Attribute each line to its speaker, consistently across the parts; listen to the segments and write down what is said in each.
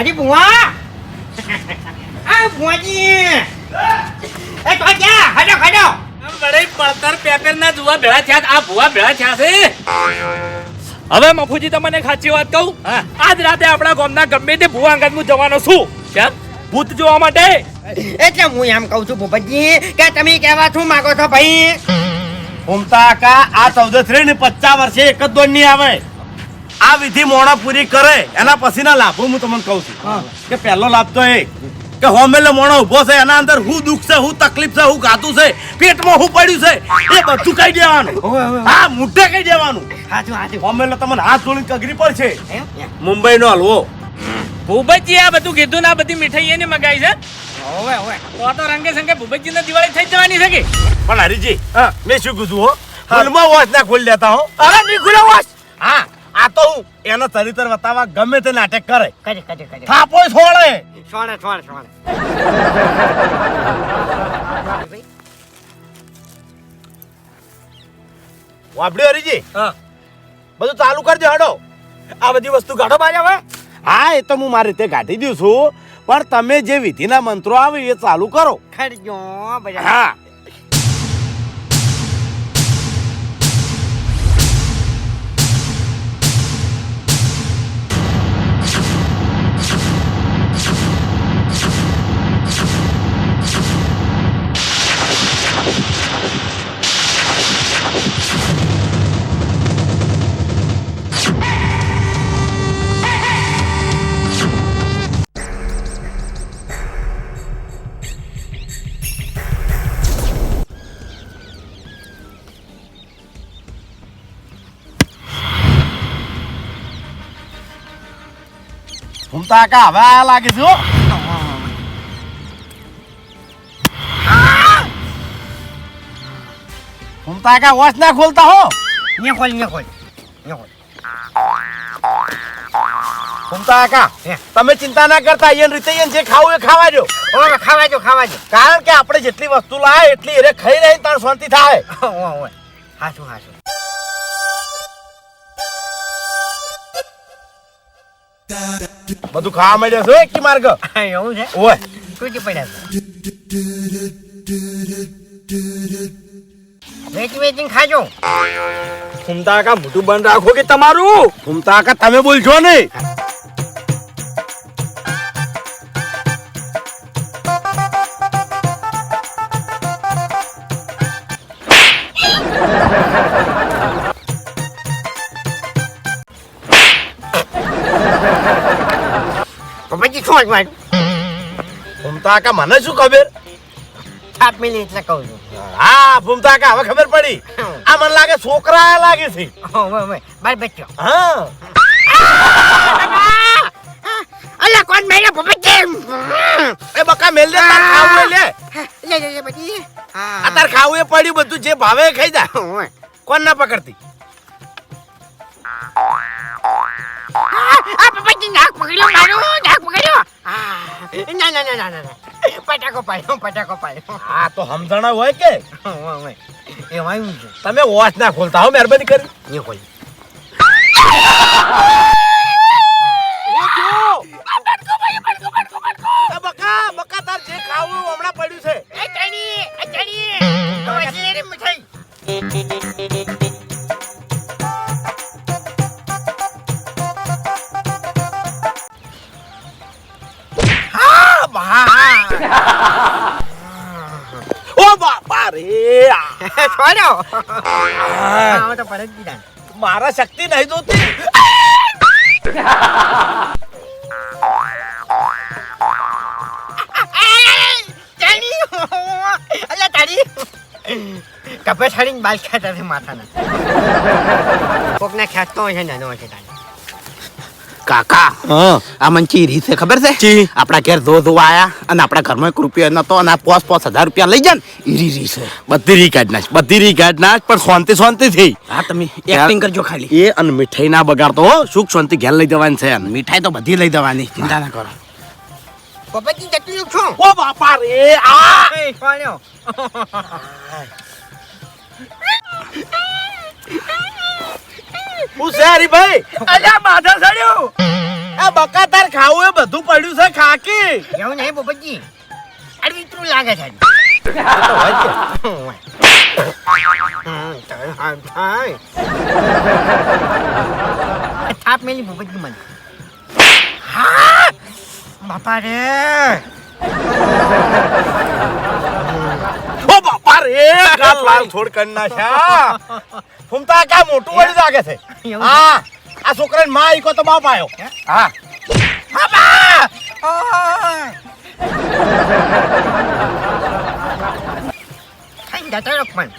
Speaker 1: અરે ભુવા આ ભુવાજી એ તો ક્યાં હડો હડો
Speaker 2: બડે પડતર પેપર ના જુવા ભેળા થયા આ ભુવા ભેળા થયા છે હવે મફુજી તમને સાચી વાત કહું આજ રાતે આપણા ગામના ગમે તે ભુવા અંગત હું જવાનો છું કેમ ભૂત જોવા માટે
Speaker 1: એટલે હું એમ કહું છું ભૂપતજી કે તમે કહેવા શું માંગો છો ભાઈ
Speaker 3: ઘૂમતા કા આ 14 ને 50 વર્ષે એક જ દોડ નહીં આવે આ વિધિ મોણા પૂરી કરે એના પછીના લાભો હું તમને કહું છું કે પહેલો લાભ તો એ કે હોમેલે મોણો ઉભો છે એના અંદર હું દુઃખ છે હું તકલીફ છે હું ગાતું છે પેટમાં હું પડ્યું છે એ બધું કહી દેવાનું હા મુઠ્ઠે કહી દેવાનું
Speaker 1: હાચું હાચું
Speaker 3: હોમેલે તમને હાથ જોડીને કગરી પડશે મુંબઈનો હલવો
Speaker 2: ભૂપતજી આ બધું કીધું ને આ બધી મીઠાઈ એને મગાઈ છે
Speaker 1: ઓવે ઓવે
Speaker 2: તો રંગે સંગે ભૂપતજી ને દિવાળી થઈ જવાની છે કે
Speaker 3: પણ હરીજી મેં શું કીધું હો ફૂલમાં વોચ ના ખોલી દેતા હો
Speaker 1: અરે નહીં ખુલે વોચ
Speaker 3: હા આ તો હું એનો ચરિત્ર બતાવવા ગમે તે નાટક કરે
Speaker 1: કરે
Speaker 3: થાપો છોડે
Speaker 1: સોણે
Speaker 3: વાપડી હરીજી
Speaker 2: હા
Speaker 3: બધું ચાલુ કરજો હડો
Speaker 2: આ બધી વસ્તુ ગાઢો બાજા હવે
Speaker 3: હા એ તો હું મારી રીતે કાઢી દઉં છું પણ તમે જે વિધિના મંત્રો આવે એ ચાલુ કરો
Speaker 1: ખડજો બધા
Speaker 3: હા ઘૂમતા કા હવે આ લાગે છે ઘૂમતા કા વોચ ના ખોલતા હો
Speaker 1: ને ખોલ
Speaker 3: ઘૂમતા કા તમે ચિંતા ના કરતા એન રીતે એન જે ખાવું એ ખાવા દો
Speaker 1: ઓવે ખાવા જો
Speaker 3: કારણ કે આપણે જેટલી વસ્તુ લાવે એટલી એને ખાઈ રહી તાર શાંતિ થાય
Speaker 1: ઓવે હાચું
Speaker 3: બધું ખાવા માંડ્યો છે એક માર્ગ
Speaker 1: એવું છે
Speaker 3: ઓય
Speaker 1: કુટી પડ્યા વેચી ખાજો
Speaker 2: ઘૂમતા કા મોટું બંધ રાખો કે તમારું
Speaker 3: ઘૂમતા કા તમે બોલજો ને
Speaker 1: પછી છોડ મારું
Speaker 3: ઘૂમતા કા મને શું ખબર
Speaker 1: છાપ મિલી એટલે કહું છું
Speaker 3: હા ઘૂમતા કા હવે ખબર પડી આ મને લાગે છોકરા લાગે છે
Speaker 1: ઓવે બાર બચ્ચો
Speaker 3: હા
Speaker 1: અલ્યા કોણ મેરા ભૂપતજી
Speaker 3: એ બકા મેલ દે તાર ખાવું લે
Speaker 1: લે પછી
Speaker 3: આ તાર ખાવું એ પડ્યું બધું જે ભાવે એ ખાઈ જા
Speaker 1: ઓવે
Speaker 3: કોણ ના પકડતી
Speaker 1: આ ભૂપતજી નાક પકડ્યો મારું નાક પકડ્યો ના પટાકો પાડ્યો
Speaker 3: આ તો સમજણા હોય કે
Speaker 1: ઓવે એમાં આવ્યું છે
Speaker 3: તમે વોચ ના ખોલતા હો મહેરબાની કરી
Speaker 1: નહીં ખોલ
Speaker 3: બકા તાર જે ખાવું હમણાં પડ્યું છે
Speaker 1: મીઠાઈ
Speaker 3: ઓ બાપા રે
Speaker 1: છોડ્યો તો પડે જ દીધા
Speaker 3: મારા શક્તિ નહીં જોતી
Speaker 1: કપે છડીને બાલ ખેતા છે માથાના કોકને ખેંચતો હોય છે નાનો હોય છે
Speaker 4: કાકા આ મને ચીરી છે ખબર છે આપણા ઘેર ધોવા આયા અને આપણા ઘરમાં 1 રૂપિયા નતો અને 5,000 રૂપિયા લઈ જાય ને ઈરી રી છે
Speaker 3: બધી રી કાઢ નાખ પણ શાંતિ થઈ
Speaker 4: હા તમે એક્ટિંગ કરજો ખાલી
Speaker 3: એ અને મીઠાઈ ના બગાડતો હો સુખ શાંતિ ઘેર લઈ જવાની છે
Speaker 4: મીઠાઈ તો બધી લઈ દેવાની ચિંતા ના કરો
Speaker 1: પપ્પાજી જતું છું
Speaker 3: ઓ બાપા રે આ
Speaker 1: છોડ્યો
Speaker 3: હું શેરી ભાઈ
Speaker 2: અલ્યા માથા સડ્યું
Speaker 3: આ બકાતાર ખાવું એ બધું પડ્યું છે ખાકી.
Speaker 1: એવું નહીં પોપટજી આ વિતરું લાગે છે થાપ મેલી પોપટજી મને હા બાપા રે
Speaker 3: ઓ બાપા રે ગાત લાલ છોડ કરી નાખ્યા. ફૂમતા કા મોટું વળી લાગે છે.
Speaker 1: એવું?
Speaker 3: હા આ છોકરાને માં ઈકો તો બાપ આવ્યો. હા
Speaker 1: બાપા ખાઈ જતો રહ્યો પણ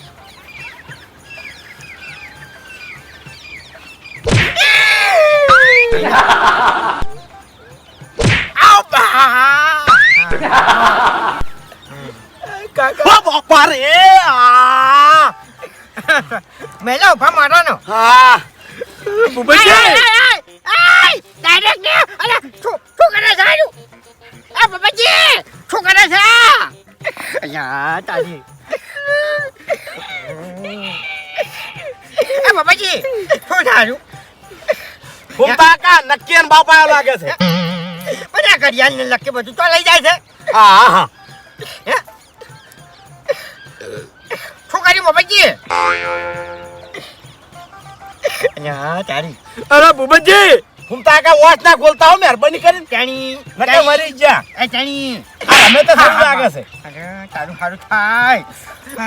Speaker 3: ઓ બાપા રે આ
Speaker 1: મેલો ઉભા મારવાનો
Speaker 3: હા
Speaker 1: ડાયરેક્ટ ને અરે શું કરે છે આનું આ બાબાજી શું કરે છે અલ્યા તાજી એ બાબાજી શું થાયું
Speaker 3: ફૂમતા કા નક્કી ને બાપ આવ્યો લાગે છે.
Speaker 1: બધા ઘડિયાળ ને લખી બધું તો લઈ જાય છે
Speaker 3: હા હા
Speaker 1: હે? શું કર્યું બાબાજી અલ્યા તારી
Speaker 3: અરે ભૂપતજી ફૂમતા કા વોચ ના ખોલતા હો મહેરબાની કરીને.
Speaker 1: તેણી
Speaker 3: નકે મરી જા.
Speaker 1: એ તેણી
Speaker 3: આ અમે તો સારું લાગે છે.
Speaker 1: અરે તારું સારું થાય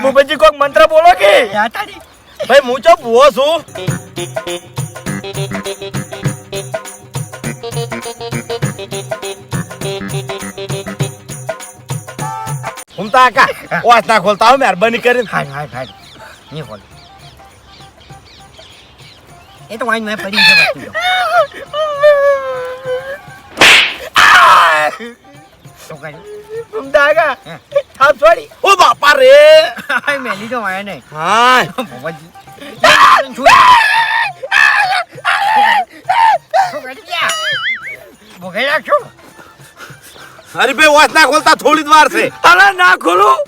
Speaker 3: ભૂપતજી કોક મંત્ર બોલો કે
Speaker 1: યા તારી
Speaker 3: ભાઈ હું ચો ભૂવો છું. ફૂમતા કા વોચ ના ખોલતા હો મહેરબાની કરીને.
Speaker 1: હાય નહીં ખોલ એ તો વાઈન મેં પડી છે વસ્તુ શું કર્યું
Speaker 3: ફૂમતા કા
Speaker 1: હે.
Speaker 3: થાપ છોડી. ઓ બાપા રે
Speaker 1: હાય મેલી તો વાયા નહીં
Speaker 3: હા
Speaker 1: ભગવાનજી શું કરી ગયા ભોગઈ રાખજો
Speaker 3: હરીભાઈ વોચ ના ખોલતા થોડી જ વાર છે. અરે ના ખોલું.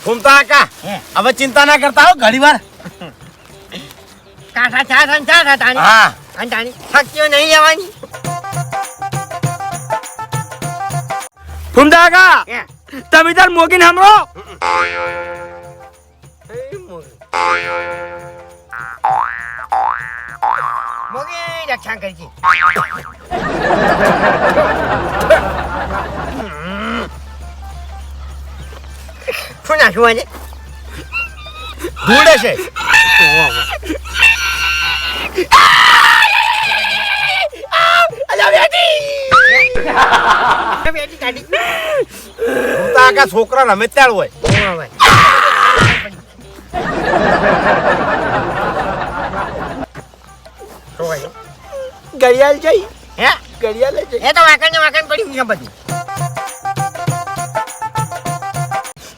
Speaker 3: ફૂમતા કા
Speaker 1: હે.
Speaker 3: હવે ચિંતા ના કરતા હો ઘણી વાર.
Speaker 1: કાંઠા ચા તાણી
Speaker 3: હા
Speaker 1: અને તાણી શક્તિઓ નહીં લેવાની
Speaker 3: ફૂમતા કા
Speaker 1: હે.
Speaker 3: તમે તાર મોગીને સાંભળો.
Speaker 1: મોગી રક્ષા કરજી શું નાખ્યું આજે
Speaker 3: ધૂળે છે. ફૂમતા કા છોકરા રમે ત્યાર હોય. ઘડિયાળ જઈ
Speaker 1: હે
Speaker 3: ઘડિયાળ જઈ.
Speaker 1: એ તો વાકણ ને વાકણ પડ્યું છે બધું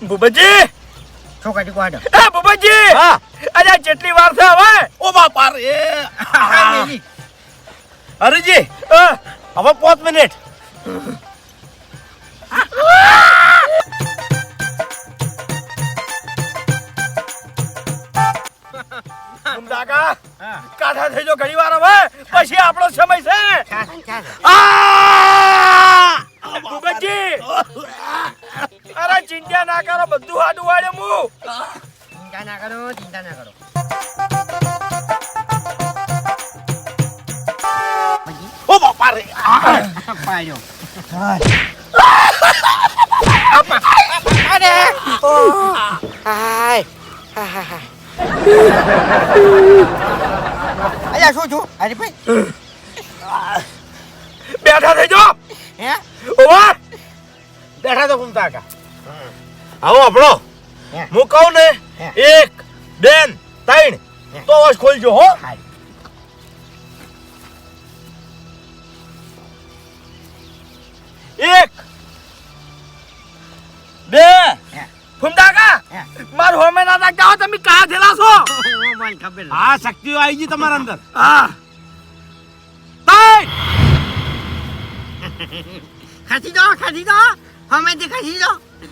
Speaker 3: ભૂપતજી
Speaker 1: શું કર્યું કોડો
Speaker 3: એ ભૂપતજી હા અરે જેટલી વાર છે હવે. ઓ બાપા રે હરીજી હવે 5 મિનિટ. કાકા કાઠા થઈ જો ઘણી વાર હવે પછી આપણો સમય છે. ભૂપતજી અરે ચિંતા ના કરો બધું હાડું વાળે હું.
Speaker 1: ચિંતા ના કરો
Speaker 3: ઓ બાપા રે
Speaker 1: પાડ્યો
Speaker 3: અરે
Speaker 1: હાય અલ્યા શું છું અરે ભાઈ
Speaker 3: બેઠા થઈ જો.
Speaker 1: હે
Speaker 3: ઓવા બેઠા તો ઘૂમતા કા આવો આપણો
Speaker 1: હે.
Speaker 3: હું કહું ને
Speaker 1: હે.
Speaker 3: 1 2 3 તો જ ખોલજો હો.
Speaker 1: હાય
Speaker 3: 1 2
Speaker 1: હે.
Speaker 3: ઘૂમતા કા
Speaker 1: હે.
Speaker 3: માર હોમે ના નાખતા હો તમે કા થેલા છો.
Speaker 1: મને ખબર
Speaker 3: હા શક્તિઓ આવી ગઈ તમારા અંદર. હા 3
Speaker 1: ખાસી દો હમેથી ખાસી દો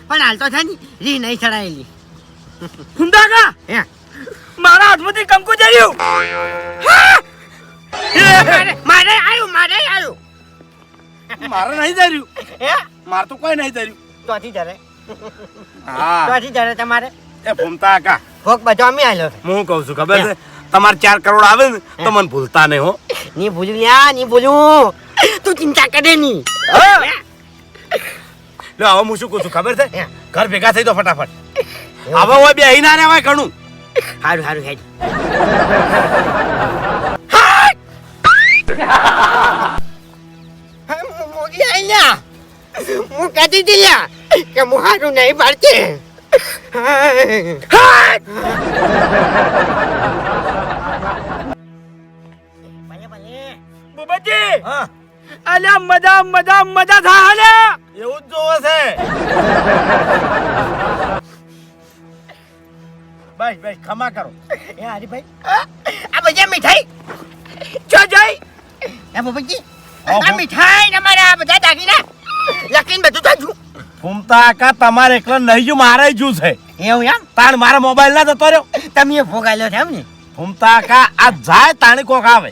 Speaker 1: પણ હાલ તો છે ને રી નહીં ચડાયેલી
Speaker 3: ઘૂમતા કા
Speaker 1: હે
Speaker 3: મારા હાથમાંથી કંકુ જર્યું.
Speaker 1: મારે આવ્યું
Speaker 3: મારે નહીં જર્યું.
Speaker 1: હે
Speaker 3: માર તો કોઈ નહીં જર્યું.
Speaker 1: તોથી જરે
Speaker 3: હા
Speaker 1: તોથી જરે તમારે
Speaker 3: એ ભૂમતા કાકા
Speaker 1: ભોગ બધો અમે આલ્યો છે
Speaker 3: હું કહું છું ખબર છે તમારે 4 કરોડ આવે ને તો મને ભૂલતા નહીં હો.
Speaker 1: ની ભૂલ્યું યા ની ભૂલ્યું તું ચિંતા કરે ની
Speaker 3: લે હવે હું શું કહું છું ખબર છે ઘર ભેગા થઈ દો ફટાફટ. હવે હોય બે અહીં ના રહેવાય ઘણું.
Speaker 1: હારું હારું હેડ મોગી આઈલા હું કહેતી હતી લ્યા કે હું હારું નહીં પાડતી
Speaker 3: બુબજી અલ્યા મજા મજા મજા થા હાલ્યા એવું જ જોવે છે. બસ બસ ખમા કરો.
Speaker 1: એ હરીભાઈ આ બધા મીઠાઈ ચો જઈ એ બાબાજી આ મીઠાઈ તમારે આ બધા દાગીના લખીને બધું તાજું
Speaker 3: ફૂમતા કા તમારે એકલા નહીં જો મારે જુ છે
Speaker 1: એવું એમ
Speaker 3: તાણ મારા મોબાઈલ ના જતો રહ્યો.
Speaker 1: તમે ભોગાલ્યો છે એમ ને
Speaker 3: ફૂમતા કા આ જાય તાણી કોક આવે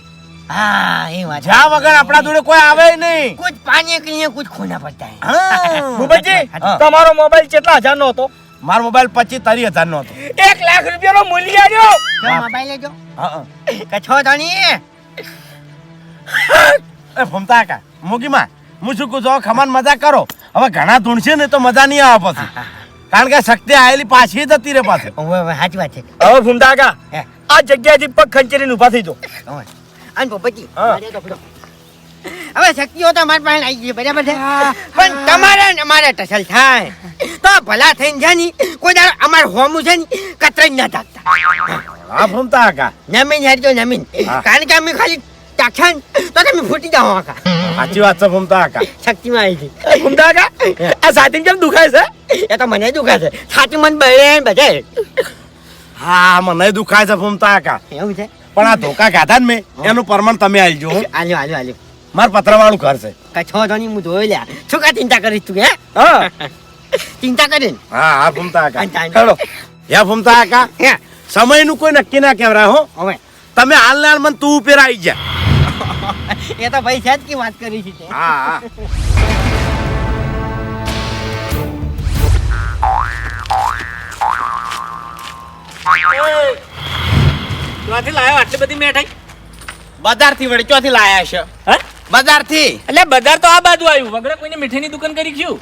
Speaker 1: હા એ વાત
Speaker 3: જ્યાં વગર આપણા જોડે કોઈ આવે નહીં.
Speaker 1: कुछ पानी के लिए कुछ खोना पड़ता है
Speaker 3: ભૂપતજી તમારો મોબાઈલ કેટલા હજાર નો હતો? મારો મોબાઈલ 25-30 હજાર નો હતો. 1 લાખ રૂપિયાનો મૂલ્ય આવ્યો.
Speaker 1: जो मोबाइल है जो
Speaker 3: હા
Speaker 1: कछो धनी
Speaker 3: એ ફૂમતા કા મુગીમાં હું શું કહું છું ખમાન મજા કરો. હવે ઘણા ધૂણશે ને તો મજા નહીં આવે પછી કારણ કે શક્તિ આયેલી પાછી જતી રે પાછી.
Speaker 1: ओए हाथ बात है
Speaker 3: હવે ફૂમતા કા આ જગ્યાથી પગ ખંચરીને ઊભા થઈ જાઓ.
Speaker 1: ओए अन पोपटी
Speaker 3: हाँ।
Speaker 1: मारे तो पड़ो હવે શક્તિઓ તો અમારી પાસે આવી ગઈ બરાબર છે પણ તમારે ને અમારે ટસલ થાય તો ભલા થઈને જાની કોઈ દાડો અમાર હોમું છે ને કતરાઈ ના થાકતા
Speaker 3: હા ફૂમતા કા
Speaker 1: જમીન હેરજો જમીન
Speaker 3: હા.
Speaker 1: કારણ કે અમે ખાલી તાક્ષણ તો તમે ફૂટી જાઓ આખા
Speaker 3: સાચી વાત છે ફૂમતા કા.
Speaker 1: શક્તિમાં આવી ગઈ
Speaker 3: ફૂમતા કા આ સાથી કેમ દુખાય છે?
Speaker 1: એ તો મને દુખે છે સાચું મન બળે બધે
Speaker 3: હા મને દુખાય છે ફૂમતા કા
Speaker 1: એવું છે
Speaker 3: પણ આ ધોકા ખાધા ને મેં એનું પરમાણ તમે આલજો હો.
Speaker 1: આલ્યો આલ્યો આલ્યો
Speaker 3: માર પતરાવાળું ઘર છે.
Speaker 1: કચ્છો તો નહીં હું જોઈ લ્યા શું કા ચિંતા કરીશ તું હે
Speaker 3: હા
Speaker 1: ચિંતા કરીને
Speaker 3: હા હા ફૂમતા કા
Speaker 1: અંતા, અંતા.
Speaker 3: હેડો યા ફૂમતા કા
Speaker 1: હે
Speaker 3: સમયનું કોઈ નક્કી ના કહેવાય હો.
Speaker 1: હવે
Speaker 3: તમે હાલ ને હાલ મને તું ઉપર આવી જા.
Speaker 1: એ તો ભાઈ સાહેબ की વાત કરી છે તે.
Speaker 3: હા હા
Speaker 2: ત્યાંથી લાયો આટલી બધી મીઠાઈ?
Speaker 4: બજારથી વળી ચોથી લાયા છે
Speaker 2: હે?
Speaker 4: બજારથી.
Speaker 2: એટલે બજાર તો આ બાજુ આવ્યું વગર કોઈને મીઠાઈની દુકાન કરી ગયું.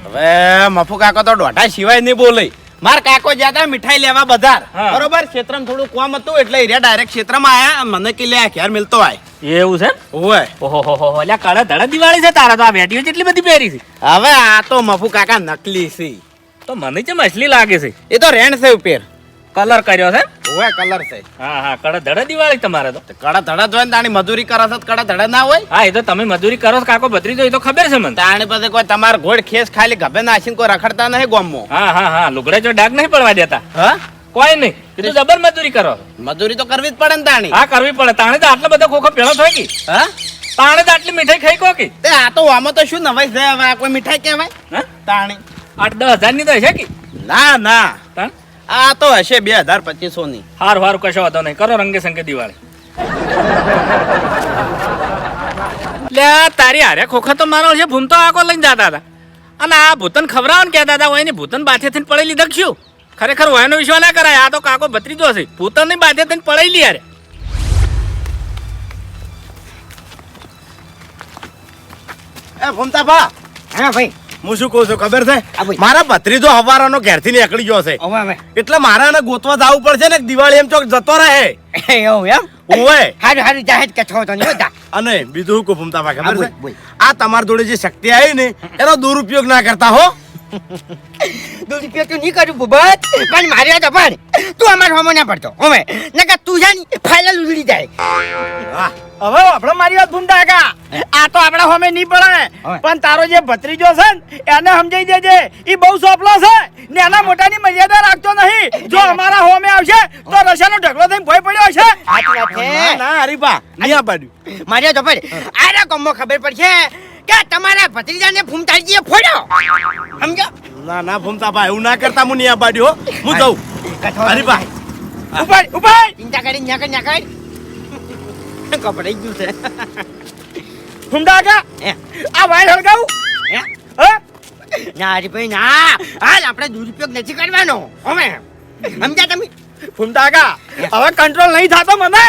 Speaker 4: હવે મફુ કાકો તો દોઢા સિવાય નહીં બોલે. માર કાકો જ્યાં મીઠાઈ લેવા બજાર
Speaker 2: હા.
Speaker 4: બરોબર ક્ષેત્રમાં થોડું કોમ હતું એટલે એરિયા ડાયરેક્ટ ક્ષેત્રમાં આયા મને કે લે ઘેર મિલતો આય
Speaker 2: એવું છે?
Speaker 4: ઓય
Speaker 2: ઓહો એટલે કાળા ધડા દિવાળી છે તારા તો આ વેટીઓ જેટલી બધી પહેરી છે
Speaker 4: હવે આ તો મફુ કાકા નકલી છે.
Speaker 2: તો મને કેમ અસલી લાગે છે.
Speaker 4: એ તો રેણ છે ઉપર
Speaker 2: કલર કર્યો છે.
Speaker 4: ઓય કલર છે.
Speaker 2: હા હા કડા ધડા દિવાળી તમારે તો.
Speaker 4: કડા ધડા જોઈને તાણી મજૂરી કરો છો તો કડા ધડા ના હોય
Speaker 2: હા એ તો તમે મજૂરી કરો છો કાકો ભત્રીજો એ તો ખબર છે મને.
Speaker 4: તાણી પછી કોઈ તમાર ઘોડ ખેસ ખાલી ગભે નાખીને કોઈ રખડતા નહીં ગોમમાં.
Speaker 2: હા હા હા લુગડે જો ડાઘ નહીં પડવા દેતા.
Speaker 4: હા
Speaker 2: કોઈ નહીં એ તો જબર મજૂરી કરો.
Speaker 4: મજૂરી તો કરવી જ પડે ને તાણી.
Speaker 2: હા કરવી પડે તાણે તો આટલો બધો ખોખો પેલો થાય કે
Speaker 4: હા
Speaker 2: તાણે તો આટલી મીઠાઈ ખાઈ કો કે
Speaker 4: તે આ તો આમાં તો શું નવાઈ છે હવે આ કોઈ મીઠાઈ કહેવાય
Speaker 2: હા
Speaker 4: તાણી
Speaker 2: 8-10 હજારની તો હશે કે
Speaker 4: ના ના
Speaker 2: તાણ
Speaker 4: આ તો હશે 2200-2500 ની.
Speaker 2: હારું હારું કશો વાંધો નહીં કરો રંગે સંગે દિવાળી. લે તારી હારે ખોખા તો મારો છે ભૂમતો આકો લઈને જતા હતા અને આ ભૂતન ખવડાવવાનું કહેતા હતા હોય ને ભૂતન બાથે થઈને પડેલી દક્ષ્યું ખરેખર હોયનો વિશ્વાસ ના કરાય આ તો કાકો ભત્રીજો છે ભૂતન ની બાથે થઈને પડેલી યાર.
Speaker 3: એ ફૂમતા ભા
Speaker 1: હા ભાઈ
Speaker 3: હું શું કહું છું ખબર છે
Speaker 1: હા ભાઈ.
Speaker 3: મારા ભત્રીજો હવારાનો ઘેરથી નીકળી ગયો છે
Speaker 1: હવે હવે
Speaker 3: એટલે મારે એને ગોતવા જવું પડશે ને દિવાળી એમ ચોક જતો રહે.
Speaker 1: એવું એમ
Speaker 3: ઓય
Speaker 1: હારું હારું જાહેર કચ્છો તો નહીં બધા
Speaker 3: અને બીજું શું કહું ફૂમતા ભા
Speaker 1: હા,
Speaker 3: ખબર
Speaker 1: બોલ,
Speaker 3: છે
Speaker 1: બોલ.
Speaker 3: આ તમારી જોડે જે શક્તિ આવી ને એનો દુરુપયોગ ના કરતા હો.
Speaker 1: દુરુપયોગ તો નહીં કરું બુબત પણ મારી વાત પણ તું અમાર હોમો ના પડતો હવે નકર તું જા ને ફાઇનલ ઉડી જાય
Speaker 3: હા
Speaker 5: હવે આપણે મારી વાત ભૂમતા કાકા આ તો આપણા હોમે નહીં પડે
Speaker 1: હવે.
Speaker 5: પણ તારો જે ભત્રીજો છે ને એને સમજાઈ દેજે ઈ બહુ સોપલો છે ને એના મોટાની મર્યાદા રાખતો નહીં જો અમારા હોમે આવશે તો રશાનો ઢગલો થઈને ભય પડ્યો છે
Speaker 1: સાચી વાત
Speaker 3: ના
Speaker 1: છે
Speaker 3: ના હરીફા નહીં આ પાડ્યું.
Speaker 1: મારી તો પડે આના કોમો ખબર પડશે કે તમારા ભત્રીજાને ફૂમતાજીએ ફોડ્યો સમજો
Speaker 3: ના ના ફૂમતા ભા એવું ના કરતા હું નહીં આ પાડ્યું હો. હું જઉં
Speaker 1: કઠોળ
Speaker 3: હરીફા
Speaker 5: ઉપર
Speaker 1: ચિંતા કરી ન્યા કપડાઈ ગયું છે
Speaker 5: ફૂમતા કાકા
Speaker 1: હે
Speaker 5: આ વાયર હળગાવું
Speaker 1: હે
Speaker 5: હે
Speaker 1: ના હરીભાઈ ના હાલ આપણે દુરુપયોગ નથી કરવાનો હવે સમજ્યા તમે
Speaker 5: ફૂમતા કાકા હવે કંટ્રોલ નહીં થતો મને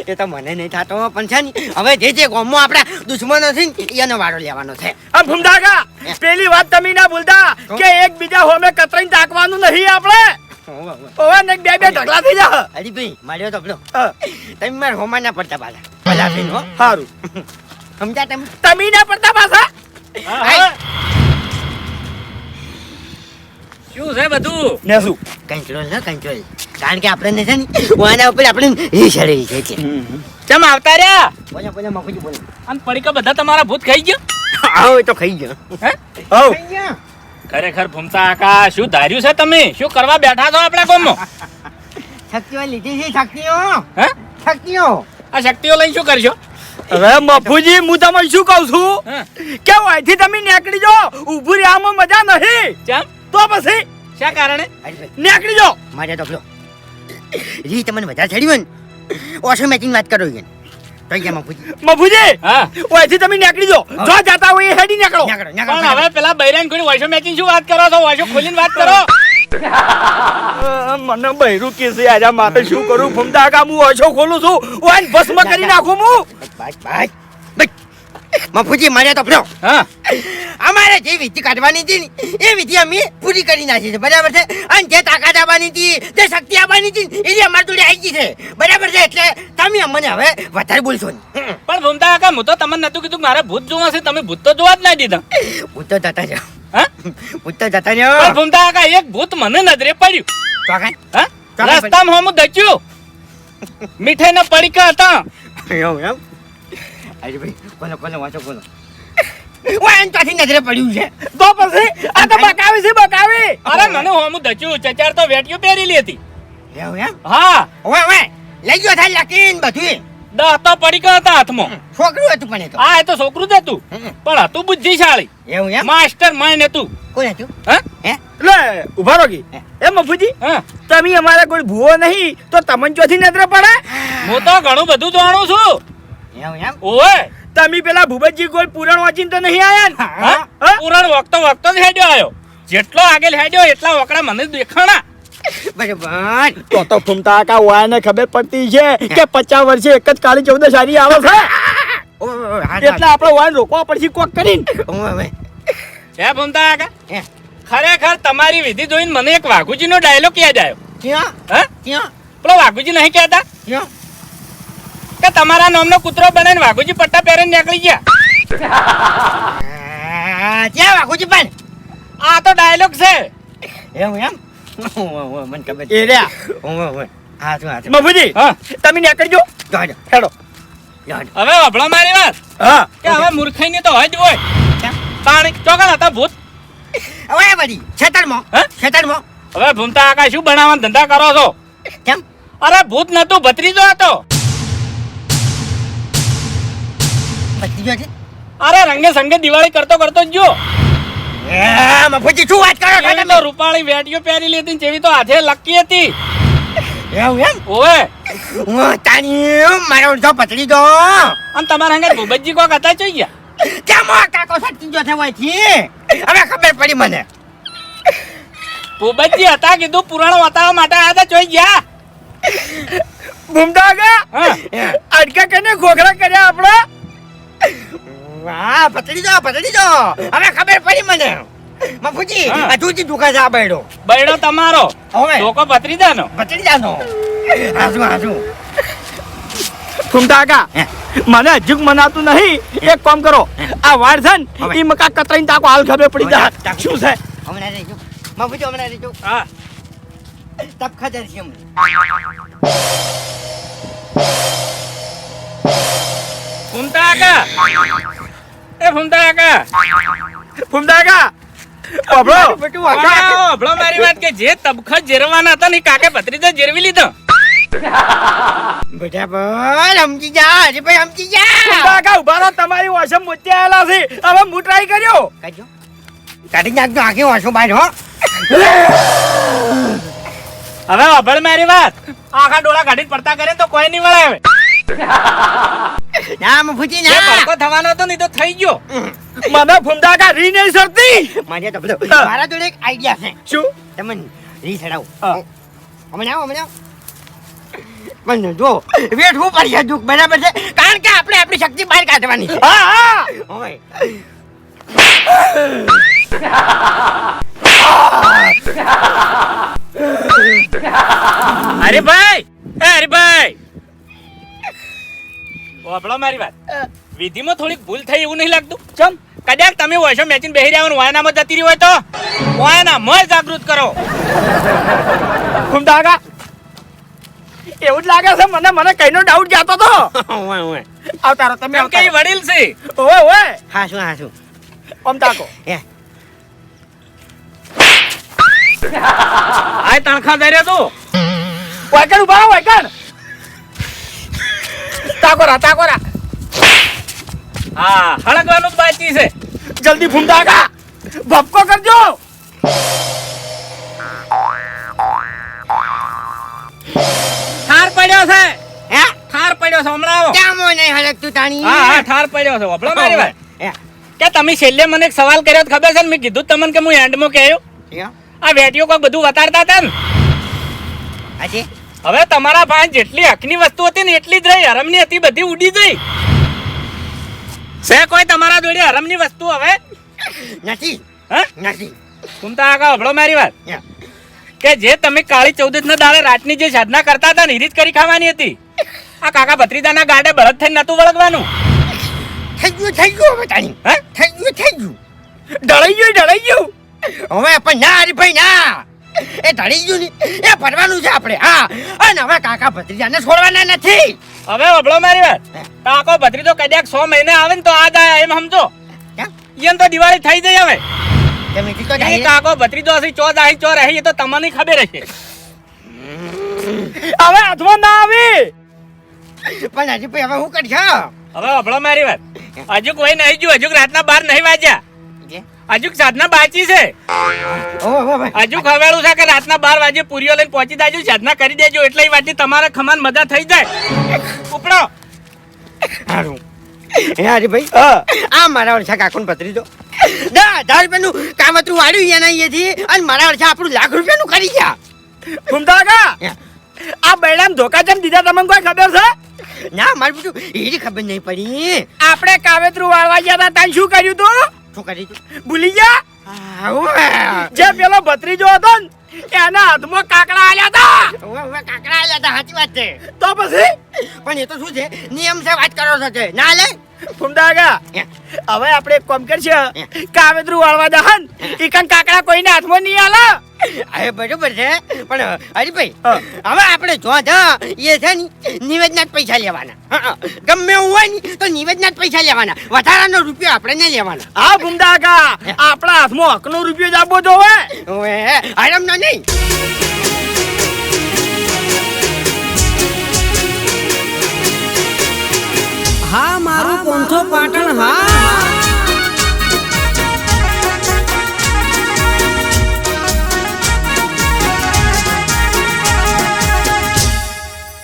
Speaker 1: એ તો મને નહીં થતો પણ છે ને હવે જે ગામમાં આપણા દુશ્મનો છે ને એનો વારો લેવાનો છે
Speaker 5: આ ફૂમતા કાકા પેલી વાત તમે ના ભૂલતા કે એકબીજા હોમે કતરાઈને તાકવાનું નહીં આપણે ઓવે ને બે ઢગલા થઈ જા
Speaker 1: હરીભાઈ માર્યો તો પેલો તમે મારા હોમા ના પડતા ભલા હો
Speaker 5: સારું
Speaker 1: સમજ્યા તમે
Speaker 5: તમે ના પડતા પાછા
Speaker 2: શું છે બધું
Speaker 5: ને શું
Speaker 1: કંટ્રોલ કારણ કે આપણે છે ને વાના ઉપર આપણે એ શરીર છે
Speaker 2: ચમ આવતા રહ્યા
Speaker 1: બોલો મફુજી બોલો
Speaker 2: અને પડીકા બધા તમારા ભૂત ખાઈ ગયો
Speaker 1: આવો એ તો ખાઈ ગયો
Speaker 2: હે
Speaker 5: હવ
Speaker 1: ખાઈ ગયો
Speaker 2: ખરેખર ભૂમતા કાકા શું ધાર્યું છે તમે શું કરવા બેઠા છો આપણા ગામમાં
Speaker 1: શક્તિઓ લીધી છે શક્તિઓ
Speaker 2: હે
Speaker 1: શક્તિઓ
Speaker 2: આ શક્તિઓ લઈને શું કરશો
Speaker 5: હવે મફુજી હું તમને શું કહું છું
Speaker 2: હા.
Speaker 5: કે અહીંથી તમે નીકળી જાઓ ઊભું રહેવામાં મજા નહીં
Speaker 2: ચમ
Speaker 5: તો પછી
Speaker 2: શા કારણે
Speaker 1: હરીભાઈ
Speaker 5: નીકળી જાઓ
Speaker 1: મારે તો પેલો રી તમને વધારે ચડ્યું ને ઓછો મેચિંગ વાત કરો ઈગન તો ગયા મફુજી
Speaker 5: મફુજી
Speaker 2: હા
Speaker 5: અહીંથી તમે નીકળી જાઓ જો જતા હોય એ હેડી નીકળો
Speaker 2: પણ હવે પેલા બૈરાન કોઈ વોઇસ મેચિંગ શું વાત કરો છો વોઇસ ખોલીને વાત કરો
Speaker 5: મને બૈરું કે છે આજે મારે શું કરું ફૂમતા કાકા હું ઓછો ખોલું છું ઓન ભસ્મ કરી નાખું હું
Speaker 1: બસ મફુજી મારે તો પેલો
Speaker 2: હા
Speaker 1: અમારે જે વિધિ કાઢવાની હતી ને એ વિધિ અમે પૂરી કરી નાખી છે બરાબર છે અને જે તાકાત આવવાની હતી જે શક્તિ આવવાની હતી ને એ અમારી જોડે આવી ગઈ છે બરાબર છે એટલે તમે અમને હવે વધારે બોલશો ને
Speaker 2: પણ ભૂમતા કાકા હું તો તમને નતું કીધું કે મારે ભૂત જોવા છે તમે ભૂત તો જોવા જ ના દીધા
Speaker 1: ભૂત તો જતા જાઓ
Speaker 2: હા
Speaker 1: ભૂત તો જતા
Speaker 2: પણ
Speaker 1: જાઓ
Speaker 2: ભૂમતા કાકા એક ભૂત મને નજરે પડ્યું
Speaker 1: તો કાંઈ
Speaker 2: હા
Speaker 1: ચાલો
Speaker 2: રસ્તામાં હું દચ્યું મીઠાઈના પડીકા હતા
Speaker 1: એવું એમ અરે ભાઈ કોનો વાંચો કોનો ઓય ત્યાંથી નજરે પડ્યું છે
Speaker 5: તો પછી આ તો બકાવી છે બકાવી
Speaker 2: અરે મને હું દચ્યું ચચાર તો વેટીઓ પહેરેલી હતી
Speaker 1: એવું એમ
Speaker 2: હા
Speaker 1: ઓય લઈ ગયો થાય લાકીન બધું
Speaker 2: 10 તો પડીકા હતા હાથમાં
Speaker 1: છોકરું હતું પણ એ તો
Speaker 2: હા એ તો છોકરું જ હતું પણ હતું બુદ્ધિશાળી
Speaker 1: એવું એમ
Speaker 2: માસ્ટર માઇન્ડ હતું
Speaker 1: કોણ હતું
Speaker 2: હા
Speaker 1: હે
Speaker 5: લે ઉભા રહો કી એ મફુજી
Speaker 2: હા
Speaker 5: તમે અમારા કોઈ ભૂવો નહીં તો તમને ચોથી નજરે પડે
Speaker 2: હું તો ઘણું બધું જાણું છું
Speaker 1: એવું એમ
Speaker 2: ઓય
Speaker 5: તમે પેલા ભૂપતજી કોઈ પુરાણ વાંચીને તો નહીં આયા ને
Speaker 2: હા
Speaker 5: હા?
Speaker 2: પુરાણ વખતો જ હેડ્યો આવ્યો જેટલો આગળ હેડ્યો એટલા વકડા મને દેખાણા
Speaker 1: બરાબર
Speaker 5: તો ફૂમતા કાકા વાયને ખબર પડતી છે કે 50 વર્ષે એક જ કાળી 14 સારી આવે છે એટલે આપણે વાયન રોકવા પડશે કોક કરીને
Speaker 2: હે ભૂમતા કાકા
Speaker 1: હે
Speaker 2: ખરેખર તમારી વિધિ જોઈને મને એક વાઘુજીનો ડાયલોગ યાદ આવ્યો
Speaker 1: ક્યાં
Speaker 2: હા
Speaker 1: ક્યાં
Speaker 2: પેલો વાઘુજી નહીં કહેતા
Speaker 1: ક્યાં
Speaker 2: કે તમારા નામનો કૂતરો બનાવીને વાઘુજી પટ્ટા પહેરીને નીકળી ગયા
Speaker 1: ક્યાં વાગુજી પણ
Speaker 2: આ તો ડાયલોગ છે
Speaker 1: એવું એમ મને ખબર
Speaker 5: એ રહ્યા
Speaker 1: હા શું
Speaker 5: મફુજી
Speaker 2: હા
Speaker 5: તમે નીકળી જો
Speaker 1: જાઓ
Speaker 5: હેડો
Speaker 2: હવે વભળો મારી વાત
Speaker 5: હા
Speaker 2: કે હવે મૂર્ખાઈ તો હોય જ હોય પાણી ચોકન હતા ભૂત
Speaker 1: હવે બધી ખેતરમાં
Speaker 2: હે?
Speaker 1: ખેતરમાં
Speaker 2: હવે ભૂમતા કાકા શું બનાવવાનો ધંધા કરો છો
Speaker 1: કેમ
Speaker 2: અરે ભૂત નતું ભત્રીજો હતો
Speaker 1: પતી ગયો છે
Speaker 2: અરે રંગે સંગે દિવાળી કરતો કરતો જ જો
Speaker 1: મફુજી શું વાત કરો છો
Speaker 2: એવી તો
Speaker 1: તમે
Speaker 2: રૂપાળી વેટીઓ પહેરી લીધી ને જેવી તો હાથે લકી હતી
Speaker 1: એવું એમ
Speaker 2: ઓવે
Speaker 1: હું તાની મારો તો પતળી દો
Speaker 2: અને તમારા હંગે ભૂપતજી કોક હતા જોઈ ગયા
Speaker 1: કેમ આ કાકો સટી ગયો છે વયથી હવે ખબર પડી મને
Speaker 2: ભૂપતજી હતા કીધું પુરાણ બતાવવા માટે આયા હતા જોઈ ગયા
Speaker 5: ભૂમતા કાકા
Speaker 2: હા
Speaker 5: અડકા કરીને ખોખરા કર્યા આપણા
Speaker 1: વાહ પતળી દો હવે ખબર પડી મને મફુજી
Speaker 2: હા.
Speaker 1: આ તું દુકાન જા બેડો
Speaker 2: બૈડો તમારો
Speaker 1: હવે
Speaker 2: લોકો ભત્રીજાનો
Speaker 1: પતળી જાનો હાજુ
Speaker 5: ફૂમતા કાકા
Speaker 1: હે.
Speaker 5: મને હજુ મનાતું નહીં એક કામ કરો આ વાડ છે ને
Speaker 1: હવે.
Speaker 5: એ મકા કતરાઈને તાકો હાલ ખબર પડી
Speaker 1: હવે
Speaker 5: જાય
Speaker 1: તાકો.
Speaker 5: શું છે
Speaker 1: હમણાં રહેજો મફુજી હમણાં રહેજો
Speaker 2: હા
Speaker 1: તબ ખબર છે હમણાં
Speaker 2: ફૂમતા કાકા એ ફૂમતા કાકા
Speaker 5: ફૂમતા કાકા બાબરો
Speaker 2: ભલો મારી વાત કે જે તબખત જેરવાના હતા ને ઈ કાકે ભત્રીજા જેરવી લીધા
Speaker 1: બેટા બોલ સમજી જા હજી ભાઈ સમજી જા
Speaker 5: ફૂમતા કાકા ઉભા રહો તમારી વાસમ મોતી આયેલા છે હવે હું ટ્રાય કર્યો
Speaker 1: કાઢજો કાઢી નાખજો આખી વાંસો બાર હો
Speaker 2: હવે અભળ મારી વાત આખા ડોળા કાઢીને પડતા કરે તો કોઈ નહીં વળે હવે
Speaker 1: ના મફુજી
Speaker 2: જે
Speaker 1: ના
Speaker 2: ભડકો થવાનો હતો ને એ તો થઈ ગયો
Speaker 5: મને ફૂમતા કા રી નહીં સરતી
Speaker 1: મને તો બધો મારા જોડે એક આઈડિયા છે
Speaker 5: શું
Speaker 1: તમને રી ચડાવું
Speaker 5: હા.
Speaker 1: હમણાં આવો પણ જો વેઠવું પડશે દુઃખ બરાબર છે કારણ કે આપણે આપણી શક્તિ બહાર કાઢવાની છે
Speaker 5: હા હા
Speaker 1: ઓય
Speaker 2: હરીભાઈ એ હરીભાઈ ઓભળો મારી વાત વિધિમાં થોડીક ભૂલ થઈ એવું નહીં લાગતું
Speaker 5: ચમ
Speaker 2: કદાચ તમે વોશો મેચિન બેહી રહ્યા હોય વાયનામાં જતી રહી હોય તો વાયનામાં જાગૃત કરો
Speaker 5: ફૂમતા કા એવું જ લાગે છે મને કઈનો ડાઉટ જાતો તો
Speaker 1: ઓય ઓય
Speaker 5: આવતારો તમે
Speaker 2: કેમ કે ઈ વડીલ છે
Speaker 5: ઓય ઓય
Speaker 1: હા શું
Speaker 5: ઓમ તાકો
Speaker 1: હે
Speaker 2: આ તણખા દઈ રહ્યો તું
Speaker 5: વાયકણ ઉભા રહો, વાયકણ તાકો રા
Speaker 2: હા હળગવાનું જ બાકી છે
Speaker 5: જલ્દી ફૂમતા કા ભપકો કરજો
Speaker 2: ઠાર પડ્યો છે
Speaker 1: હે
Speaker 2: ઠાર પડ્યો છે હમણાં આવો
Speaker 1: ક્યાં મોય નહીં હલકતું તાણી
Speaker 2: હા ઠાર પડ્યો છે ઓભળો મારી વાત
Speaker 1: હે
Speaker 2: કે તમે છેલ્લે મને એક સવાલ કર્યો તો ખબર છે ને મેં કીધું તમને કે હું એન્ડમાં કહ્યું
Speaker 1: હે
Speaker 2: આ વેટીઓ કોઈ બધું વતારતા હતા ને
Speaker 1: આજે
Speaker 2: હવે તમારા પાસે જેટલી હકની વસ્તુ હતી ને એટલી જ રહી હરમની હતી બધી ઉડી ગઈ છે કોઈ તમારા જોડે હરમની વસ્તુ હવે
Speaker 1: નથી
Speaker 2: હે
Speaker 1: નથી
Speaker 2: ઘૂમતા આગળ હભળો મારી વાત
Speaker 1: હે
Speaker 2: કે જે તમે કાળી ચૌદશ ના દાડે રાતની જે સાધના કરતા હતા ને એ રીત કરી ખાવાની હતી આ કાકા ભત્રીજાના ગાડે બળદ થઈને નતું વળગવાનું
Speaker 1: થઈ ગયું હવે તાણી
Speaker 2: હે
Speaker 1: થઈ ગયું
Speaker 5: ઢળાઈ ગયું
Speaker 1: હવે પણ ના હરીભાઈ ના એ ઢળી ગયું ને એ ભરવાનું છે આપણે હા અને હવે કાકા ભત્રીજાને છોડવાના નથી
Speaker 2: હવે હભળો મારી વાત કાકો ભત્રીજો કદાચ 100 મહિને આવે ને તો આ જાય એમ સમજો
Speaker 1: કેમ?
Speaker 2: એમ તો દિવાળી થઈ જાય હવે
Speaker 1: તમે કીધું તો
Speaker 2: એ
Speaker 1: જાય
Speaker 2: કાકો ભત્રીજો હશે ચો દાહી ચો રહે એ તો તમને ખબર હશે
Speaker 5: હવે હાથમાં ના આવી
Speaker 1: પણ હરીભાઈ હવે હું કરશો
Speaker 2: હવે હભળો મારી વાત હજુ કોઈ નહીં ગયું હજુ રાતના 12 નહીં વાગ્યા હજુ સાધના બાકી છે હજુ ખવેડું છે કે રાતના 12 વાગે પૂરીઓ લઈને પહોંચી જાજો સાધના કરી દેજો એટલે એ વાતે તમારે ખમાન મજા થઈ જાય ઉપડો
Speaker 1: હારું હે હરીભાઈ આ મારા વર્ષા કાકોને ભત્રીજો 10,000 રૂપિયાનું કામતરું વાળ્યું એના અહીંયાથી અને મારા વર્ષા આપણું ₹1,00,000 નું કરી ગયા
Speaker 5: ફૂમતા કા આ બૈડામ ધોકા જેમ દીધા તમને કોઈ ખબર છે
Speaker 1: ના મારું બધું એની ખબર નહીં પડી
Speaker 5: આપણે કાવેતરું વાળવા ગયા હતા તાન શું કર્યું તું
Speaker 1: શું કરી તું
Speaker 5: ભૂલી ગયા જે પેલો ભત્રીજો હતો ને એના હાથમાં કાકડા આલ્યા હતા
Speaker 1: કાકડા આલ્યા હતા સાચી વાત છે
Speaker 5: તો પછી
Speaker 1: પણ એ તો શું છે નિયમ છે વાત કરો છો તે ના લે
Speaker 5: ફૂમદાગા હવે આપણે એક કામ કરશે કાવેતરું વાળવા દહન ઈકન કાકડા કોઈને હાથમાં નહીં આલે
Speaker 1: હવે બરોબર છે પણ હરીભાઈ હવે આપણે જો એ છે ને નિવેદના જ પૈસા લેવાના ગમે એવું હોય ને તો નિવેદના જ પૈસા લેવાના વધારાનો રૂપિયો આપણે નહીં લેવાના
Speaker 5: હા ફૂમદાગા આપણા હાથમાં હકનો રૂપિયો જ આપવો જોવે
Speaker 1: હવે આરામનો નહીં
Speaker 6: હા મારું પોંથો પાટણ હા